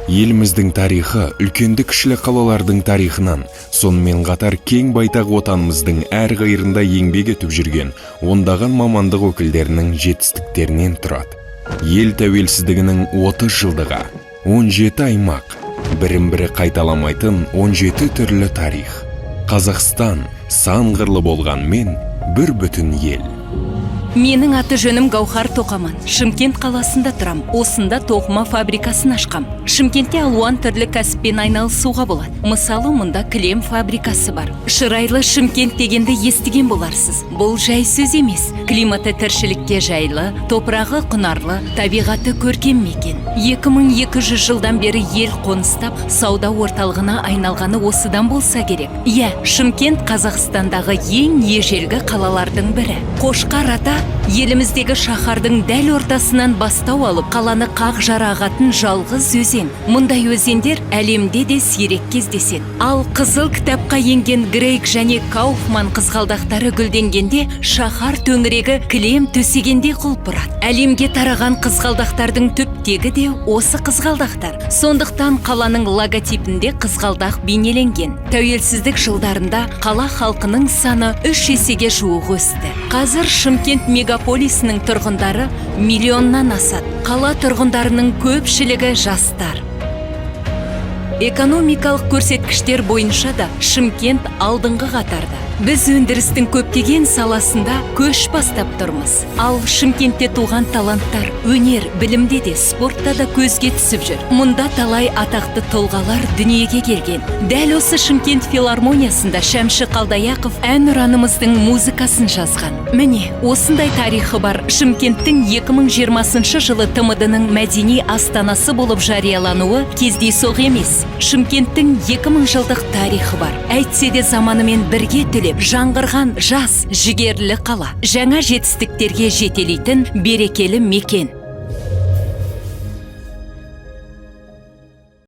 Еліміздің тарихы үлкенді-кішілі қалалардың тарихынан, сонымен қатар кең байтақ отанымыздың әр қиырында еңбек етіп жүрген ондаған мамандық өкілдерінің жетістіктерінен тұрады. Ел тәуелсіздігінің 30 жылдығы, 17 аймақ, бірін-бірі қайталамайтын 17 түрлі тарих. Қазақстан сан қырлы болғанмен бір бүтін ел. Менің аты жөнім Гаухар Тоқаман. Шымкент қаласында тұрам. Осында тоқыма фабрикасын ашқам. Шымкентте алуан түрлі кәсіппен айналысуға болады. Мысалы, мұнда кілем фабрикасы бар. Шырайлы Шымкент дегенді естіген боларсыз. Бұл жай сөз емес. Климаты тіршілікке жайлы, топырағы құнарлы, табиғаты көркем мекен. 2200 жылдан бері ел қоныстап, сауда орталығына айналғаны осыдан болса керек. Шымкент Қазақстандағы ең ежелгі қалалардың бірі. Қошқар ата еліміздегі шаһардың дәл ортасынан бастау алып, қаланы қақ жара ағатын жалғыз өзен. Мұндай өзендер әлемде де сирек кездеседі. Ал қызыл кітапқа енген Грейг және Кауфман қызғалдақтары гүлденгенде, шаһар төңірегі кілем төсегенде құлпырады. Әлемге тараған қызғалдақтардың түптегі де осы қызғалдақтар. Сондықтан қаланың логотипінде қызғалдақ бейнеленген. Тәуелсіздік жылдарында қала халқының саны 3 есеге жуық өсті. Қазір Шымкент мегаполисінің тұрғындары миллионнан асады. Қала тұрғындарының көпшілігі жастар. Экономикалық көрсеткіштер бойынша да Шымкент алдыңғы қатарда. Біз өндірістің көптеген саласында көш бастап тұрмыз. Ал Шымкентте туған таланттар өнер, білімде де, спортта да көзге түсіп жүр. Мұнда талай атақты тұлғалар дүниеге келген. Дәл осы Шымкент филармониясында Шәмші Қалдаяқов әнұранымыздың музыкасын жазған. Міне, осындай тарихы бар Шымкенттің 2020 жылы ТМД-ның мәдени астанасы болып жариялануы кездейсоқ емес. Шымкенттің 2000 жылдық тарихы бар. Әйтсе де заманымен бірге жаңғырған жас, жігерлі қала. Жаңа жетістіктерге жетелейтін берекелі мекен.